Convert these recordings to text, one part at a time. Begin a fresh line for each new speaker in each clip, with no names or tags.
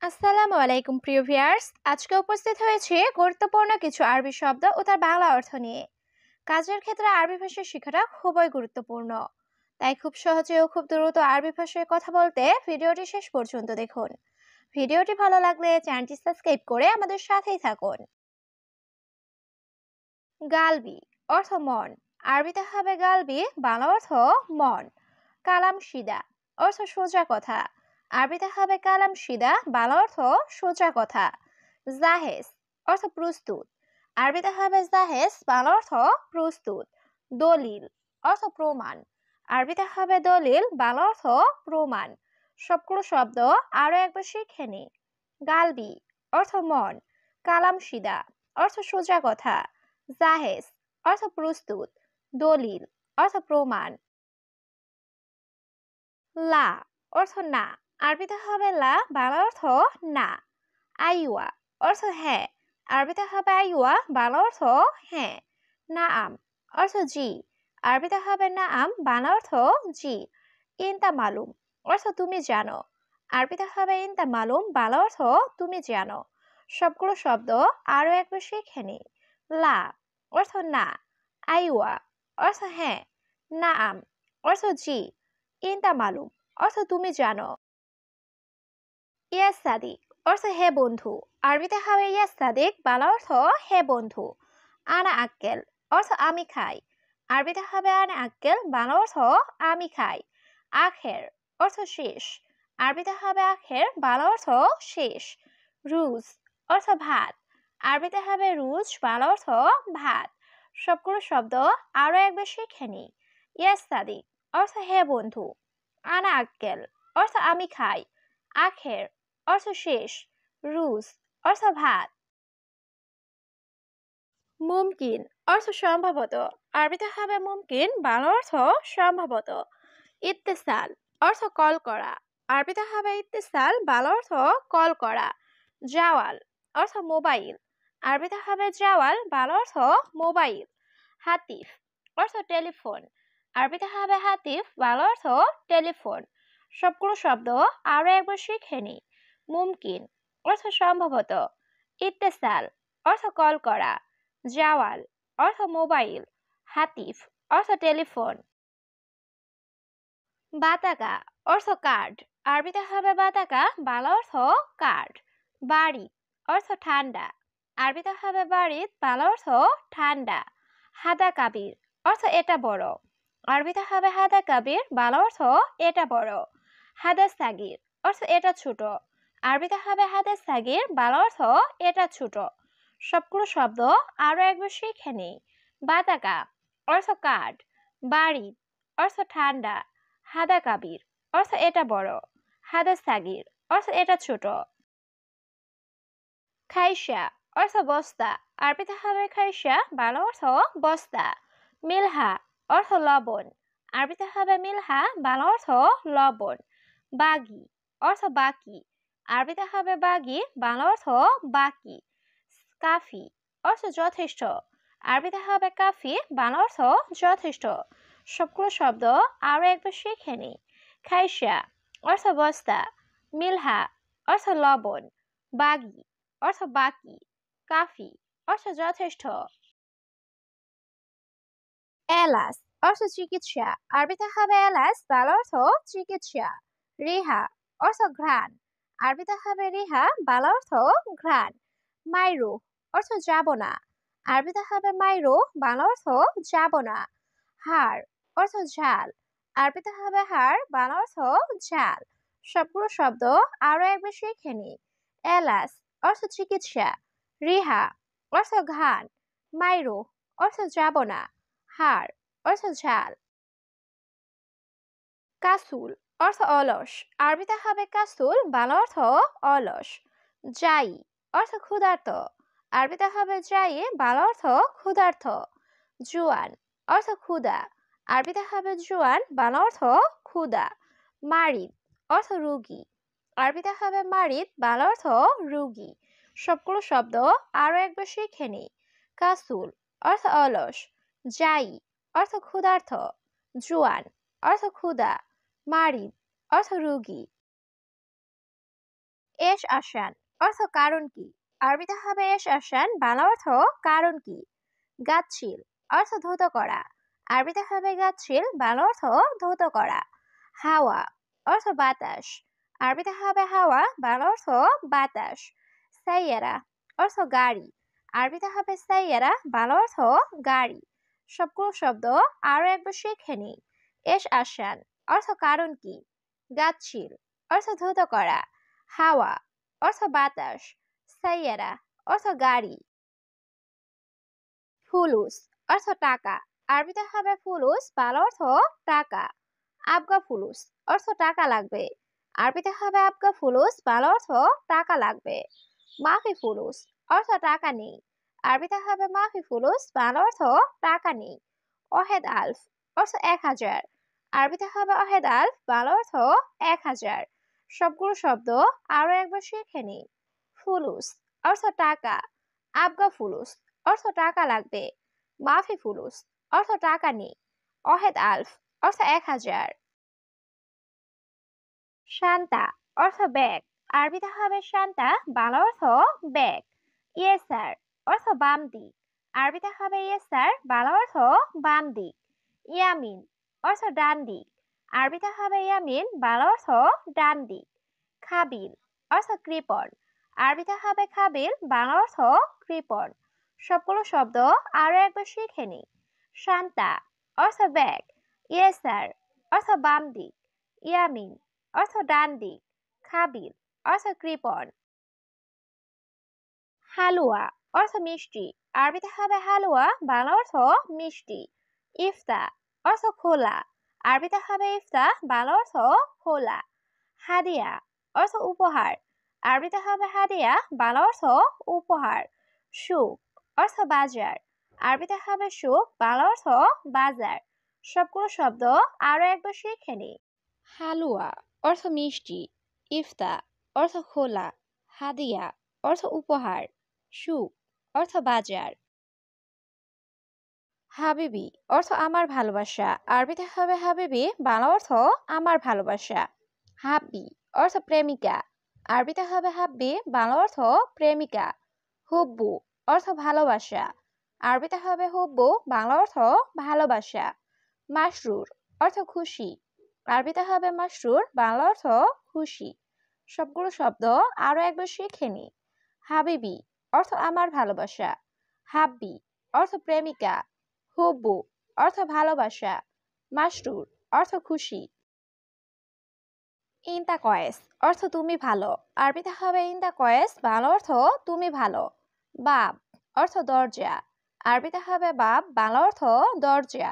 আসসালামু আলাইকুম প্রিয় ভিউয়ার্স, আজকে উপস্থিত হয়েছে গুরুত্বপূর্ণ কিছু আরবি শব্দ ও তার বাংলা অর্থ নিয়ে। কাজের ক্ষেত্রে আরবি ভাষা শেখাটা খুবই গুরুত্বপূর্ণ, তাই খুব সহজে ও খুব দ্রুত আরবি ভাষায় কথা বলতে ভিডিওটি শেষ পর্যন্ত দেখুন। ভিডিওটি ভালো লাগলে চ্যানেলটি সাবস্ক্রাইব করে আমাদের সাথেই থাকুন। গালবি অর্থ মন, আরবিতে হবে গালবি, বাংলা অর্থ মন। কালাম সিদা অর্থ সোজা কথা, আরবিতে হবে কালাম সিদা, বাংলা অর্থ সোজা কথা। জাহেজ অর্থ প্রস্তুত, আরবিতে হবে জাহেজ, বাংলা অর্থ প্রস্তুত। দলিল অর্থ প্রমাণ, আরবিতে হবে দলিল, বাংলা অর্থ প্রমাণ। সবগুলো শব্দ আরো একবার শিখে নি। গালবি অর্থ মন, কালাম সিদা অর্থ সোজা কথা, জাহেজ অর্থ প্রস্তুত, দলিল অর্থ প্রমাণ। লা অর্থ না, আরবিতে হবে লা, বাংলা অর্থ না। আইওয়া অর্থ হ্যাঁ, আরবিতে হবে আইওয়া, বাংলা অর্থ হ্যাঁ। নাআম অর্থ জি, আরবিতে হবে নাআম, বাংলা অর্থ জি। ইনতা মালুম অর্থ তুমি জানো, আরবিতে হবে ইনতা মালুম, বাংলা অর্থ তুমি জানো। সবগুলো শব্দ আরো একবার শিখে নি। লা অর্থ না, আইওয়া অর্থ হ্যাঁ, নাআম অর্থ জি, ইনতা মালুম অর্থ তুমি জানো। ইয়া সাদিক অর্থ হে বন্ধু, আরবিতে হবে ইয়া সাদিক, বাংলা অর্থ হে বন্ধু। আনা আক্কেল অর্থ আমি খাই, আরবিতে হবে আনা আক্কেল, বাংলা অর্থ আমি খাই। আখের অর্থ শেষ, আরবিতে হবে আখের, বাংলা অর্থ শেষ। রুজ অর্থ ভাত, আরবিতে হবে রুজ, বাংলা অর্থ ভাত। সবগুলো শব্দ আরো একবার শিখে নি। ইয়া সাদিক অর্থ হে বন্ধু, আনা আক্কেল অর্থ আমি খাই, আখের অর্থ শেষ, রুজ অর্থ ভাত। মুমকিন অর্থ সম্ভবত, আরবিতে হবে মুমকিন, বাংলা অর্থ সম্ভবত। ইত্তেসাল অর্থ কল করা, আরবিতে হবে ইত্তেসাল, বাংলা অর্থ কল করা। জাওয়াল অর্থ মোবাইল, আরবিতে হবে জাওয়াল, বাংলা অর্থ মোবাইল। হাতিফ অর্থ টেলিফোন, আরবিতে হবে হাতিফ, বাংলা অর্থ টেলিফোন। সবগুলো শব্দ আরো একবার শিখে নি। মুমকিন অর্থ সম্ভবত, ইত্তেসাল অর্থ কল করা, জাওয়াল অর্থ মোবাইল, হাতিফ অর্থ টেলিফোন। বাতাকা অর্থ কার্ড, আরবিতে হবে বাতাকা, বাংলা অর্থ কার্ড। বাড়ি অর্থ ঠান্ডা, আরবিতে হবে বাড়িত, বাংলা অর্থ ঠান্ডা। হাদা কাবির অর্থ এটা বড়, আরবিতে হবে হাদা কাবির, বাংলা অর্থ এটা বড়। হাদা সাগির অর্থ এটা ছোট, আরবিতে হবে হাদা সাগির, বাংলা অর্থ এটা ছোট। সবগুলো শব্দ আরো একবার শিখে নি। বাতাকা অর্থ কার্ড, বাড়ি অর্থ ঠান্ডা, হাদা কাবির অর্থ এটা বড়, হাদা সাগির অর্থ এটা ছোট। খাইসা অর্থ বস্তা, আরবিতে হবে খাইসা, বাংলা অর্থ বস্তা। মিলহা অর্থ লবণ, আরবিতে হবে মিলহা, বাংলা অর্থ লবণ। বাগি অর্থ বাকি, আরবিতে হবে বাগি, বাংলা অর্থ বাকি। কাফি অর্থ যথেষ্ট, আরবিতে হবে কাফি, বাংলা অর্থ যথেষ্ট। সবগুলো শব্দ আরো একবার শিখে নি। খাইসা অর্থ বস্তা, মিলহা অর্থ লবণ, বাগি অর্থ বাকি, কাফি অর্থ যথেষ্ট। এলাচ অর্থ চিকিৎসা, আরবিতে হবে এলাচ, বাংলা অর্থ চিকিৎসা। রিহা অর্থ ঘ্রাণ, আরবিতে হবে রিহা, বাংলা অর্থ ঘ্রাণ। মাইরু অর্থ যাব না, আরবিতে হবে মাইরু, বাংলা অর্থ যাব না। হাড় অর্থ ঝাল, আরবিতে হবে হাড়, বাংলা অর্থ ঝাল। সবগুলো শব্দ আরো একবার শিখে নি। এলাচ অর্থ চিকিৎসা, রিহা অর্থ ঘ্রাণ, মাইরু অর্থ যাব না, হাড় অর্থ ঝাল। কাসুল অর্থ অলস, আরবিতে হবে কাসুল, বাংলা অর্থ অলস। জাই অর্থ ক্ষুধার্ত, আরবিতে হবে জাই, বাংলা অর্থ ক্ষুধার্ত। জুয়ান অর্থ ক্ষুধা, আরবিতে হবে জুয়ান, বাংলা অর্থ ক্ষুধা। মারিদ অর্থ রোগী, আরবিতে হবে মারিদ, বাংলা অর্থ রোগী। সবগুলো শব্দ আরো একবার শিখে নি। কাসুল অর্থ অলস, জাই অর্থ ক্ষুধার্ত, জুয়ান অর্থ ক্ষুধা, মারিদ অর্থ রোগী। এশ আসান অর্থ কারণ কি? আরবিতে হবে এশ আসান, বাংলা অর্থ কারণ কি? গাচ্ছিল অর্থ ধৌত করা, আরবিতে হবে গাচ্ছিল, বাংলা অর্থ ধৌত করা। হাওয়া অর্থ বাতাস, আরবিতে হবে হাওয়া, বাংলা অর্থ বাতাস। সাইয়ারা অর্থ গাড়ি, আরবিতে হবে সাইয়ারা, বাংলা অর্থ গাড়ি। সবগুলো শব্দ আরো একবার শিখে নিই। এশ আসান অর্থ কারণ কি? গাচ্ছিল অর্থ ধৌত করা, হাওয়া অর্থ বাতাস, সাইয়ারা অর্থ গাড়ি। ফুলুস অর্থ টাকা, আরবিতে হবে ফুলুস, বাংলা অর্থ টাকা। আবগা ফুলুস অর্থ টাকা লাগবে, আরবিতে হবে আবগা ফুলুস, বাংলা অর্থ টাকা লাগবে। মাফি ফুলুস অর্থ টাকা নেই, আরবিতে হবে মাফি ফুলুস, বাংলা অর্থ টাকা নেই। অহেদ আলফ অর্থ 1000, আরবিতে হবে অহেদ আলফ, বাংলা অর্থ 1000। সবগুলো শব্দ আরো একবার শিখে নিই। ফুলুস অর্থ টাকা, আবগা ফুলুস অর্থ টাকা লাগবে, মাফি ফুলুস অর্থ টাকা নেই, অহেদ আলফ অর্থ 1000। শান্তা অর্থ ব্যাগ, আরবিতে হবে শান্তা, বাংলা অর্থ ব্যাগ। ইয়েসার অর্থ বাম দিক, আরবিতে হবে ইয়েসার, বাংলা অর্থ বাম দিক। ইয়ামিন অর্থ ডান দিক, আরবিতে হবে ইয়ামিন, বাংলা অর্থ ডান দিক। খাবিল অর্থ কৃপণ, আরবিতে হবে খাবিল, বাংলা অর্থ কৃপণ। সবগুলো শব্দ আরো একবার শিখে নিই। শান্তা অর্থ ব্যাগ, ইয়েসার অর্থ বাম দিক, ইয়ামিন অর্থ ডান দিক, খাবিল অর্থ কৃপণ। হালুয়া অর্থ মিষ্টি, আরবিতে হবে হালুয়া, বাংলা অর্থ মিষ্টি। ইফতা অর্থ খোলা, আরবিতে হবে ইফতা, বাংলা অর্থ খোলা। হাদিয়া অর্থ উপহার, আরবিতে হবে হাদিয়া, বাংলা অর্থ উপহার। সুক অর্থ বাজার, আরবিতে হবে সুক, বাংলা অর্থ বাজার। সবগুলো শব্দ আরো একবার শিখে নিই। হালুয়া অর্থ মিষ্টি, ইফতা অর্থ খোলা, হাদিয়া অর্থ উপহার, সুক অর্থ বাজার। হাবিবি অর্থ আমার ভালোবাসা, আরবিতে হবে হাবিবি, বাংলা অর্থ আমার ভালোবাসা। হাব্বি অর্থ প্রেমিকা, আরবিতে হবে হাব্বি, বাংলা অর্থ প্রেমিকা। হুব্বু অর্থ ভালোবাসা, আরবিতে হবে হুব্বু, বাংলা অর্থ ভালোবাসা। মাসরুর অর্থ খুশি, আরবিতে হবে মাসরুর, বাংলা অর্থ খুশি। সবগুলো শব্দ আরো একবার শিখে নিই। হাবিবি অর্থ আমার ভালোবাসা, হাব্বি অর্থ প্রেমিকা, হুব্বু অর্থ ভালোবাসা, মাসরুর অর্থ খুশি। ইনতা কয়েস অর্থ তুমি ভালো, আরবিতে হবে ইনতা কয়েস, বাংলা অর্থ তুমি ভালো। বাব অর্থ দরজা, আরবিতে হবে বাব, বাংলা অর্থ দরজা।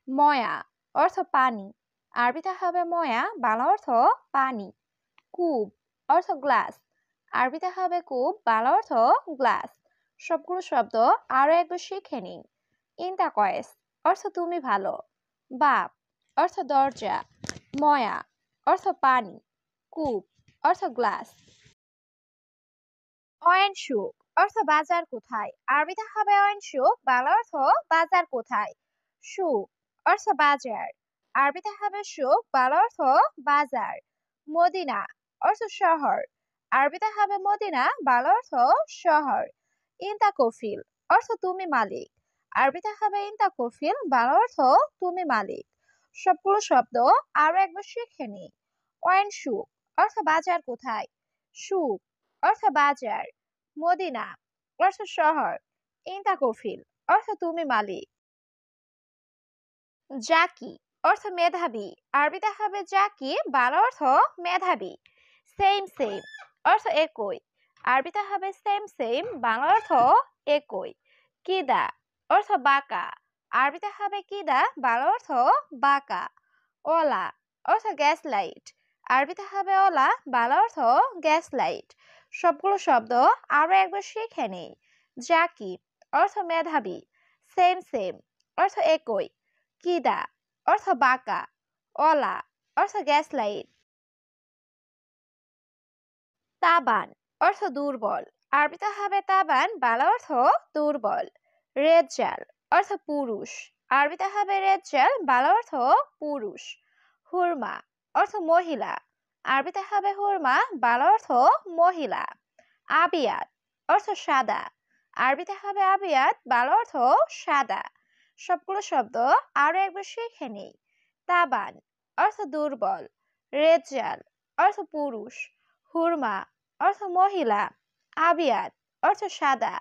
ময়া অর্থ পানি, আরবিতে হবে ময়া, বাংলা অর্থ পানি। কূপ অর্থ গ্লাস, আরবিতে হবে কূপ, বাংলা অর্থ গ্লাস। সবগুলো শব্দ আরো একবার শিখে নিন। ইনতা কয়েস অর্থ তুমি ভালো, বাব অর্থ দরজা, ময়া অর্থ পানি, কূপ অর্থ গ্লাস। অয়েন সুক অর্থ বাজার কোথায়, আরবিতে হবে অয়েন সুক, বাংলা অর্থ বাজার কোথায়। সুক অর্থ বাজার, আরবিতে হবে সুক, বাংলা অর্থ বাজার। মদিনা অর্থ শহর, আরবিতে হবে মদিনা, বাংলা অর্থ শহর। ইনতা কফিল অর্থ তুমি মালিক, আরবিতে হবে ইনতা কফিল, বাংলা অর্থ তুমি মালিক। সবগুলো শব্দ আরো একবার শিখে নিই। অয়েন সুক অর্থ বাজার কোথায়, সুক অর্থ বাজার, মদিনা অর্থ শহর, ইনতা কফিল অর্থ তুমি মালিক। জাকি অর্থ মেধাবী, আরবিতে হবে জাকি, বাংলা অর্থ মেধাবী। সেম সেম অর্থ একই, আরবিতে হবে সেম সেম, বাংলা অর্থ একই। কিদা অর্থ বাঁকা, আরবিতে হবে কিদা, বাংলা অর্থ বাঁকা। ওলা অর্থ গ্যাস লাইট, আরবিতে হবে ওলা, বাংলা অর্থ গ্যাস লাইট। সবগুলো শব্দ আরো একবার শিখে নেই। জাকি অর্থ মেধাবী, সেম সেম অর্থ একই, কিদা অর্থ বাঁকা, ওলা অর্থ গ্যাস লাইট। তাবান অর্থ দুর্বল, আরবিতে হবে তাবান, বাংলা অর্থ দুর্বল। রেজ্জাল অর্থ পুরুষ, আরবিতে হবে রেজ্জাল, বাংলা অর্থ পুরুষ। হুরমা অর্থ মহিলা, আরবিতে হবে হুরমা, বাংলা অর্থ মহিলা। আবিয়াত অর্থ সাদা, আরবিতে হবে আবিয়াত, বাংলা অর্থ সাদা। সবগুলো শব্দ আরো একবার শিখে নেই। তাবান অর্থ দুর্বল, রেজাল অর্থ পুরুষ, হুরমা অর্থ মহিলা, আবিয়াত অর্থ সাদা,